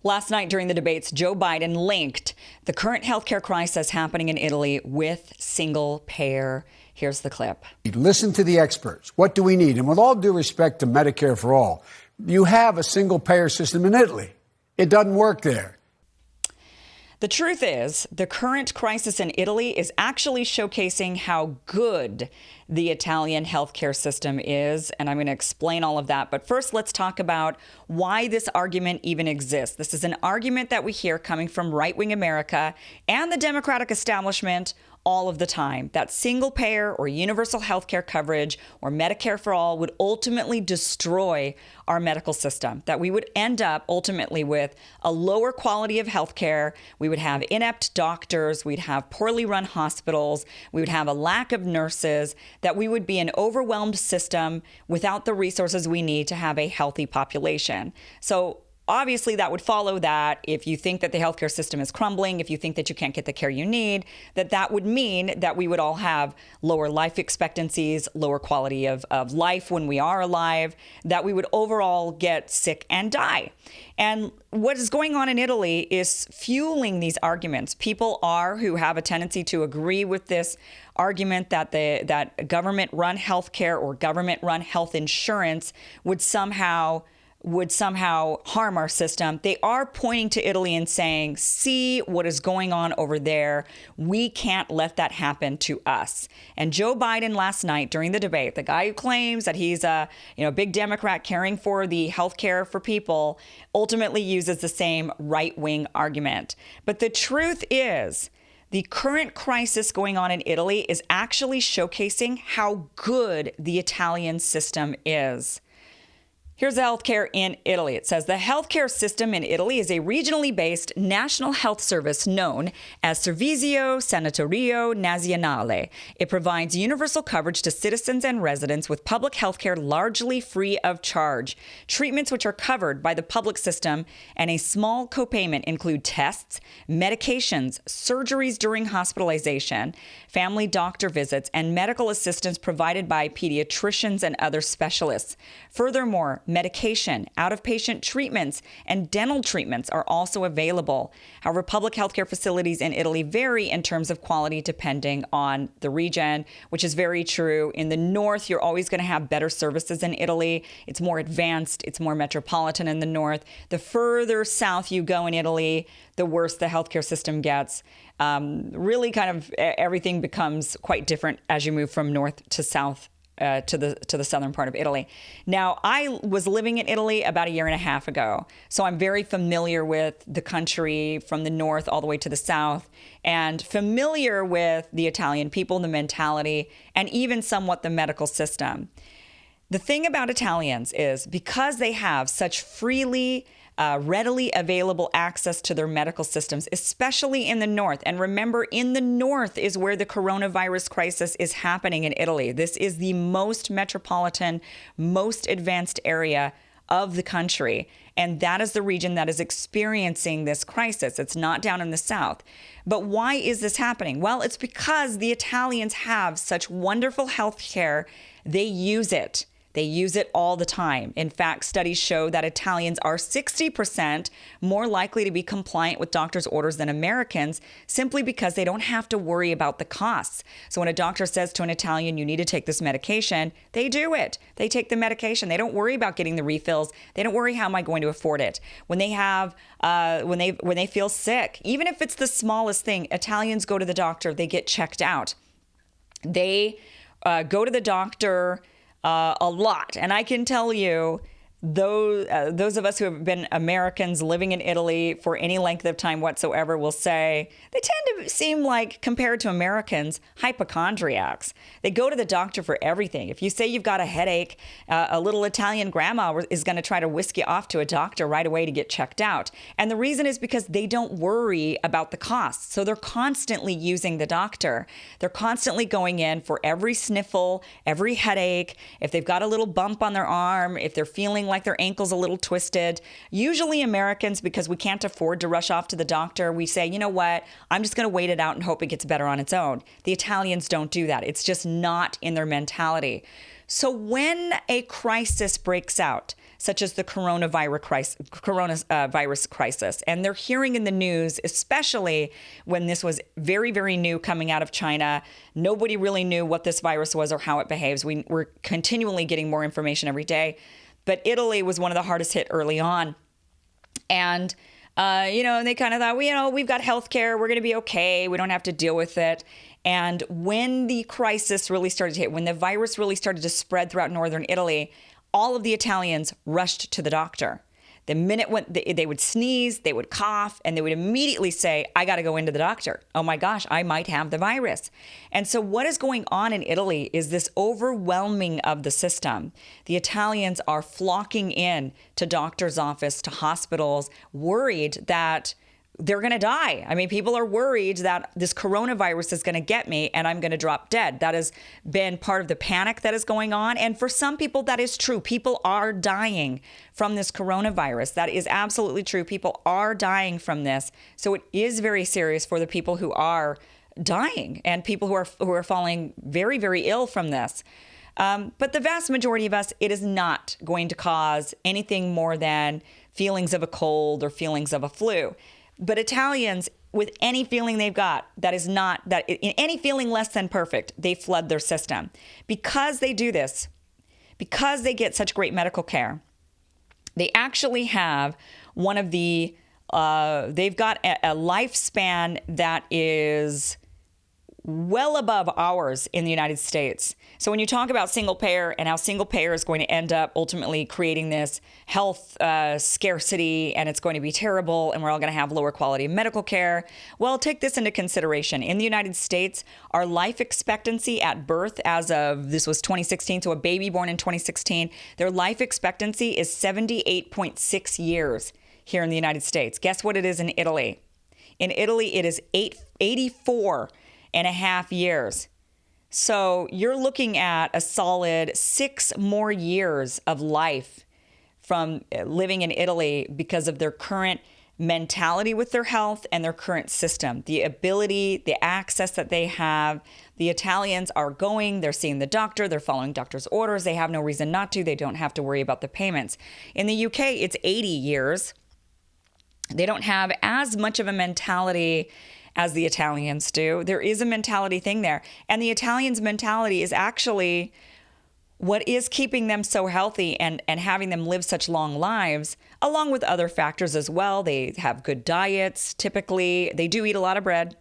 Last night during the debates, Joe Biden linked the current healthcare crisis happening in Italy with single payer. Here's the clip. Listen to the experts. What do we need? And with all due respect to Medicare for all, you have a single payer system in Italy. It doesn't work there. The truth is, the current crisis in Italy is actually showcasing how good the Italian healthcare system is, and I'm going to explain all of that. But first, let's talk about why this argument even exists. This is an argument that we hear coming from right-wing America and the Democratic establishment all of the time, that single payer or universal health care coverage or Medicare for all would ultimately destroy our medical system, that we would end up ultimately with a lower quality of health care. We would have inept doctors. We'd have poorly run hospitals. We would have a lack of nurses, that we would be an overwhelmed system without the resources we need to have a healthy population. So obviously, that would follow that if you think that the healthcare system is crumbling, if you think that you can't get the care you need, that would mean that we would all have lower life expectancies, lower quality of life when we are alive, that we would overall get sick and die. And what is going on in Italy is fueling these arguments. People who have a tendency to agree with this argument that government-run healthcare or government-run health insurance would somehow harm our system. They are pointing to Italy and saying, see what is going on over there. We can't let that happen to us. And Joe Biden last night during the debate, the guy who claims that he's a big Democrat caring for the health care for people, ultimately uses the same right-wing argument. But the truth is, the current crisis going on in Italy is actually showcasing how good the Italian system is. Here's the healthcare in Italy. It says the healthcare system in Italy is a regionally based national health service known as Servizio Sanitario Nazionale. It provides universal coverage to citizens and residents with public healthcare largely free of charge. Treatments which are covered by the public system and a small copayment include tests, medications, surgeries during hospitalization, family doctor visits, and medical assistance provided by pediatricians and other specialists. Furthermore, medication, out-of-patient treatments, and dental treatments are also available. However, public healthcare facilities in Italy vary in terms of quality depending on the region, which is very true. In the north, you're always going to have better services in Italy. It's more advanced. It's more metropolitan in the north. The further south you go in Italy, the worse the healthcare system gets. Really kind of everything becomes quite different as you move from north to south. To the southern part of Italy. Now, I was living in Italy about a year and a half ago, so I'm very familiar with the country from the north all the way to the south, and familiar with the Italian people, the mentality, and even somewhat the medical system. The thing about Italians is because they have such readily available access to their medical systems, especially in the north. And remember, in the north is where the coronavirus crisis is happening in Italy. This is the most metropolitan, most advanced area of the country. And that is the region that is experiencing this crisis. It's not down in the south. But why is this happening? Well, it's because the Italians have such wonderful health care. They use it. They use it all the time. In fact, studies show that Italians are 60% more likely to be compliant with doctors' orders than Americans simply because they don't have to worry about the costs. So when a doctor says to an Italian, you need to take this medication, they do it. They take the medication. They don't worry about getting the refills. They don't worry, how am I going to afford it? When they have, when they feel sick, even if it's the smallest thing, Italians go to the doctor, they get checked out. They go to the doctor a lot. And I can tell you, those of us who have been Americans living in Italy for any length of time whatsoever will say they tend to seem like, compared to Americans, hypochondriacs. They go to the doctor for everything. If you say you've got a headache, a little Italian grandma is going to try to whisk you off to a doctor right away to get checked out. And the reason is because they don't worry about the costs. So they're constantly using the doctor. They're constantly going in for every sniffle, every headache. If they've got a little bump on their arm, if they're feeling like their ankle's a little twisted. Usually Americans, because we can't afford to rush off to the doctor, we say, you know what, I'm just going to wait it out and hope it gets better on its own. The Italians don't do that. It's just not in their mentality. So when a crisis breaks out, such as the coronavirus crisis, and they're hearing in the news, especially when this was very, very new coming out of China, nobody really knew what this virus was or how it behaves. We're continually getting more information every day. But Italy was one of the hardest hit early on. And, and they kind of thought, we've got healthcare. We're going to be okay. We don't have to deal with it. And when the crisis really started to hit, when the virus really started to spread throughout northern Italy, all of the Italians rushed to the doctor. The minute they would sneeze, they would cough, and they would immediately say, I got to go into the doctor. Oh my gosh, I might have the virus. And so what is going on in Italy is this overwhelming of the system. The Italians are flocking in to doctor's office, to hospitals, worried that they're going to die. I mean, people are worried that this coronavirus is going to get me and I'm going to drop dead. That has been part of the panic that is going on. And for some people, that is true. People are dying from this coronavirus. That is absolutely true. People are dying from this. So it is very serious for the people who are dying and people who are falling very, very ill from this. But the vast majority of us, it is not going to cause anything more than feelings of a cold or feelings of a flu. But Italians, with any feeling they've got any feeling less than perfect, they flood their system. Because they do this, because they get such great medical care, they actually have they've got a lifespan that is well above ours in the United States. So when you talk about single payer and how single payer is going to end up ultimately creating this health scarcity and it's going to be terrible and we're all going to have lower quality medical care, well, take this into consideration. In the United States, our life expectancy at birth this was 2016, so a baby born in 2016, their life expectancy is 78.6 years here in the United States. Guess what it is in Italy? In Italy, it is 84 and a half years. So you're looking at a solid 6 more years of life from living in Italy because of their current mentality with their health and their current system. The ability, the access that they have. The Italians are they're seeing the doctor, they're following doctor's orders. They have no reason not to. They don't have to worry about the payments. In the UK, it's 80 years. They don't have as much of a mentality as the Italians do. There is a mentality thing there. And the Italians' mentality is actually what is keeping them so healthy and having them live such long lives, along with other factors as well. They have good diets, typically. They do eat a lot of bread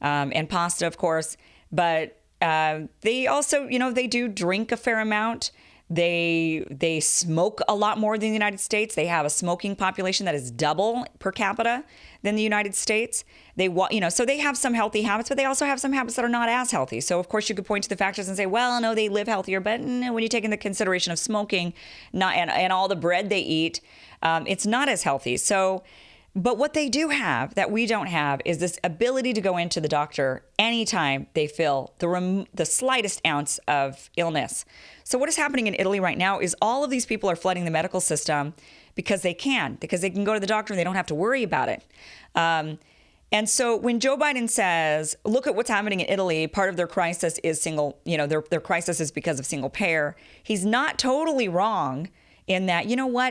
and pasta, of course. But they also, they do drink a fair amount. They smoke a lot more than the United States. They have a smoking population that is double per capita than the United States. So they have some healthy habits, but they also have some habits that are not as healthy. So of course you could point to the factors and say, well, no, they live healthier, but when you take into consideration of smoking, and all the bread they eat, it's not as healthy. So, but what they do have that we don't have is this ability to go into the doctor anytime they feel the slightest ounce of illness. So what is happening in Italy right now is all of these people are flooding the medical system because they can go to the doctor and they don't have to worry about it. And so when Joe Biden says, look at what's happening in Italy, part of their crisis is their crisis is because of single payer, he's not totally wrong in that,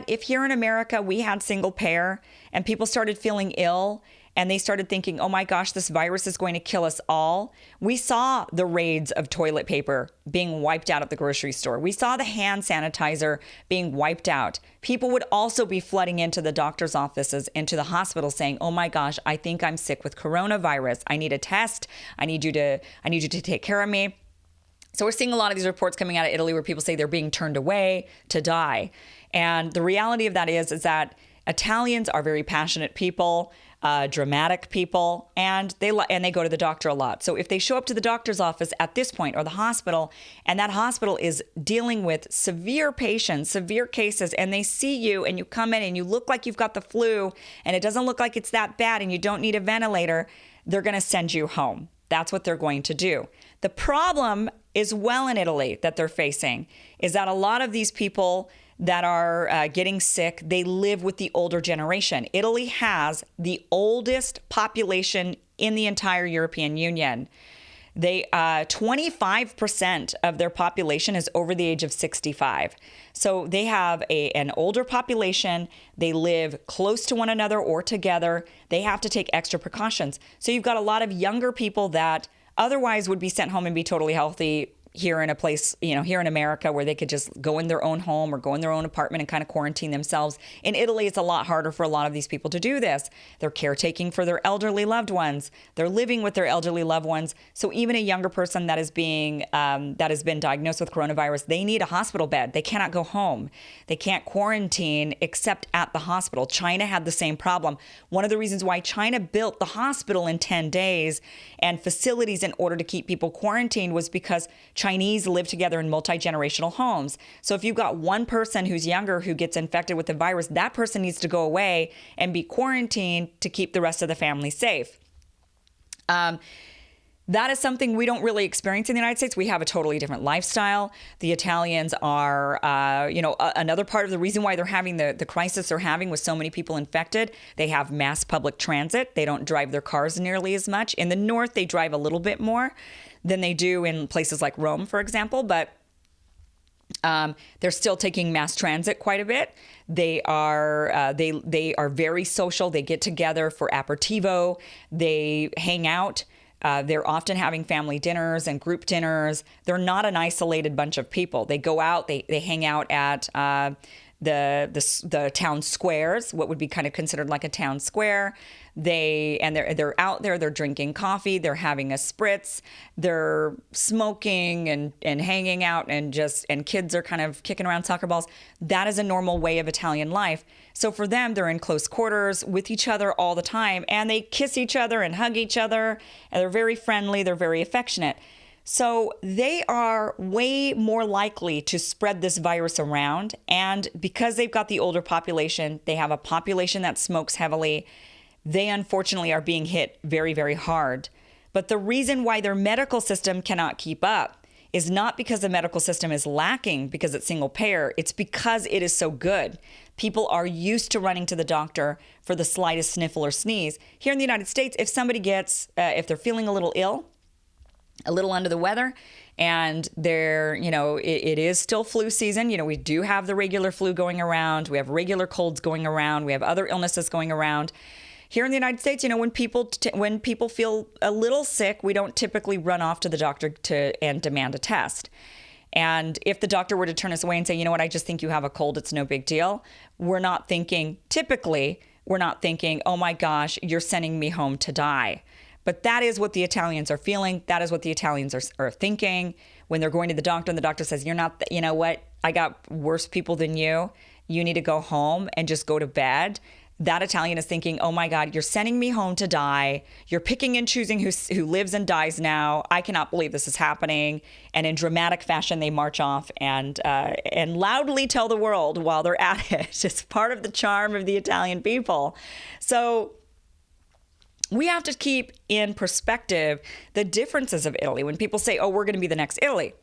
if here in America we had single payer and people started feeling ill and they started thinking, oh my gosh, this virus is going to kill us all. We saw the raids of toilet paper being wiped out at the grocery store. We saw the hand sanitizer being wiped out. People would also be flooding into the doctor's offices, into the hospital saying, oh my gosh, I think I'm sick with coronavirus. I need a test. I need you to take care of me. So we're seeing a lot of these reports coming out of Italy where people say they're being turned away to die. And the reality of that is that Italians are very passionate people, dramatic people, and they go to the doctor a lot. So if they show up to the doctor's office at this point or the hospital, and that hospital is dealing with severe patients, severe cases, and they see you and you come in and you look like you've got the flu and it doesn't look like it's that bad and you don't need a ventilator, they're going to send you home. That's what they're going to do. The problem is in Italy that they're facing is that a lot of these people that are getting sick, they live with the older generation. Italy has the oldest population in the entire European Union. They 25% of their population is over the age of 65. So they have an older population. They live close to one another or together. They have to take extra precautions. So you've got a lot of younger people that otherwise would be sent home and be totally healthy here in a place, here in America, where they could just go in their own home or go in their own apartment and kind of quarantine themselves. In Italy, it's a lot harder for a lot of these people to do this. They're caretaking for their elderly loved ones. They're living with their elderly loved ones. So even a younger person that is that has been diagnosed with coronavirus, they need a hospital bed. They cannot go home. They can't quarantine except at the hospital. China had the same problem. One of the reasons why China built the hospital in 10 days and facilities in order to keep people quarantined was because Chinese live together in multi-generational homes. So if you've got one person who's younger who gets infected with the virus, that person needs to go away and be quarantined to keep the rest of the family safe. That is something we don't really experience in the United States. We have a totally different lifestyle. The Italians are, another part of the reason why they're having the crisis they're having with so many people infected. They have mass public transit. They don't drive their cars nearly as much. In the north, they drive a little bit more than they do in places like Rome, for example, but they're still taking mass transit quite a bit. They are very social. They get together for aperitivo. They hang out. They're often having family dinners and group dinners. They're not an isolated bunch of people. They go out. They hang out at the town squares, what would be kind of considered like a town square. They're out there. They're drinking coffee. They're having a spritz. They're smoking and hanging out and kids are kind of kicking around soccer balls. That is a normal way of Italian life. So for them, they're in close quarters with each other all the time, and they kiss each other and hug each other, and they're very friendly. They're very affectionate. So they are way more likely to spread this virus around. And because they've got the older population, they have a population that smokes heavily. They unfortunately are being hit very, very hard. But the reason why their medical system cannot keep up is not because the medical system is lacking because it's single payer. It's because it is so good. People are used to running to the doctor for the slightest sniffle or sneeze. Here in the United States, if somebody if they're feeling a little ill, a little under the weather, and it is still flu season. We do have the regular flu going around. We have regular colds going around. We have other illnesses going around. Here in the United States, when people feel a little sick, we don't typically run off to the doctor and demand a test. And if the doctor were to turn us away and say, you know what, I just think you have a cold, it's no big deal. We're not thinking, oh my gosh, you're sending me home to die. But that is what the Italians are feeling. That is what the Italians are thinking when they're going to the doctor and the doctor says, you know what, I got worse people than you. You need to go home and just go to bed. That Italian is thinking, oh my God, you're sending me home to die. You're picking and choosing who lives and dies now. I cannot believe this is happening. And in dramatic fashion, they march off and loudly tell the world while they're at it. It's part of the charm of the Italian people. So we have to keep in perspective the differences of Italy. When people say, oh, we're going to be the next Italy.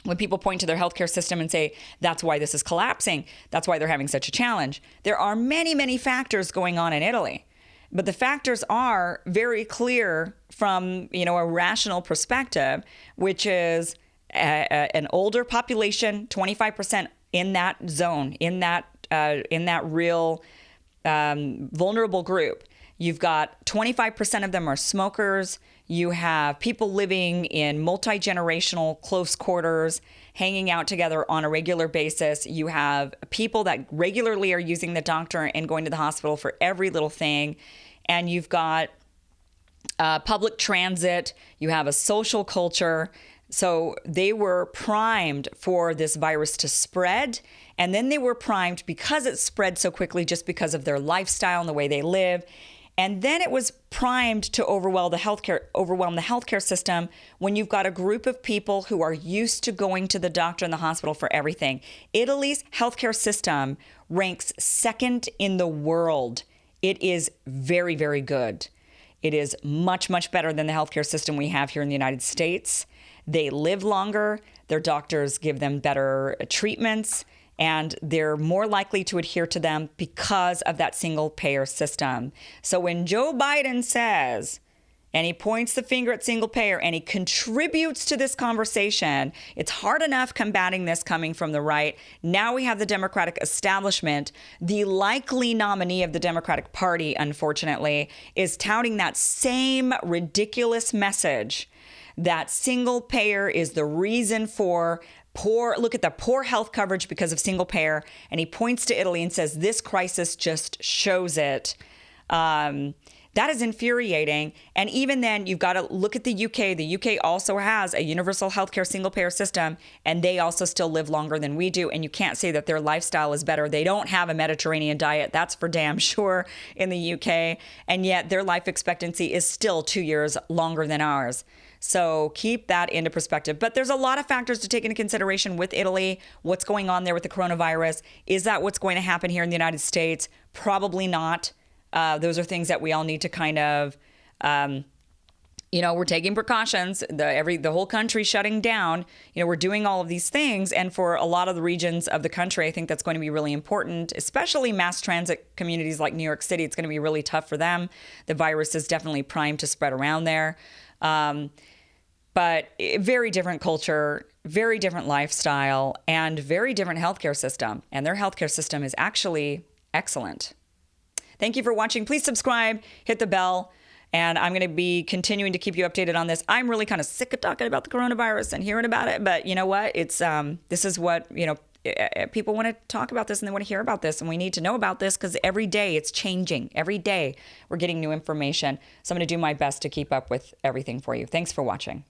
When people point to their healthcare system and say, that's why this is collapsing, that's why they're having such a challenge. There are many, many factors going on in Italy. But the factors are very clear from, a rational perspective, which is an older population, 25% in that zone, in that real vulnerable group. You've got 25% of them are smokers. You have people living in multi-generational close quarters, hanging out together on a regular basis. You have people that regularly are using the doctor and going to the hospital for every little thing. And you've got public transit. You have a social culture. So they were primed for this virus to spread. And then they were primed because it spread so quickly just because of their lifestyle and the way they live. And then it was primed to overwhelm the healthcare system when you've got a group of people who are used to going to the doctor and the hospital for everything. Italy's healthcare system ranks second in the world. It is very, very good. It is much, much better than the healthcare system we have here in the United States. They live longer. Their doctors give them better treatments. And they're more likely to adhere to them because of that single payer system. So when Joe Biden says, and he points the finger at single payer and he contributes to this conversation. It's hard enough combating this coming from the right. Now we have the Democratic establishment. The likely nominee of the Democratic Party, unfortunately, is touting that same ridiculous message that single payer is the reason for look at the poor health coverage because of single payer. And he points to Italy and says, this crisis just shows it. That is infuriating. And even then, you've got to look at the UK. The UK also has a universal healthcare single-payer system, and they also still live longer than we do. And you can't say that their lifestyle is better. They don't have a Mediterranean diet. That's for damn sure in the UK. And yet their life expectancy is still 2 years longer than ours. So keep that into perspective. But there's a lot of factors to take into consideration with Italy. What's going on there with the coronavirus? Is that what's going to happen here in the United States? Probably not. Those are things that we all need to kind of, we're taking precautions. The whole country shutting down. We're doing all of these things. And for a lot of the regions of the country, I think that's going to be really important, especially mass transit communities like New York City. It's going to be really tough for them. The virus is definitely primed to spread around there. But very different culture, very different lifestyle, and very different healthcare system. And their healthcare system is actually excellent. Thank you for watching. Please subscribe, hit the bell, and I'm going to be continuing to keep you updated on this. I'm really kind of sick of talking about the coronavirus and hearing about it, but you know what? It's this is what, people want to talk about this and they want to hear about this, and we need to know about this because every day it's changing. Every day we're getting new information. So I'm going to do my best to keep up with everything for you. Thanks for watching.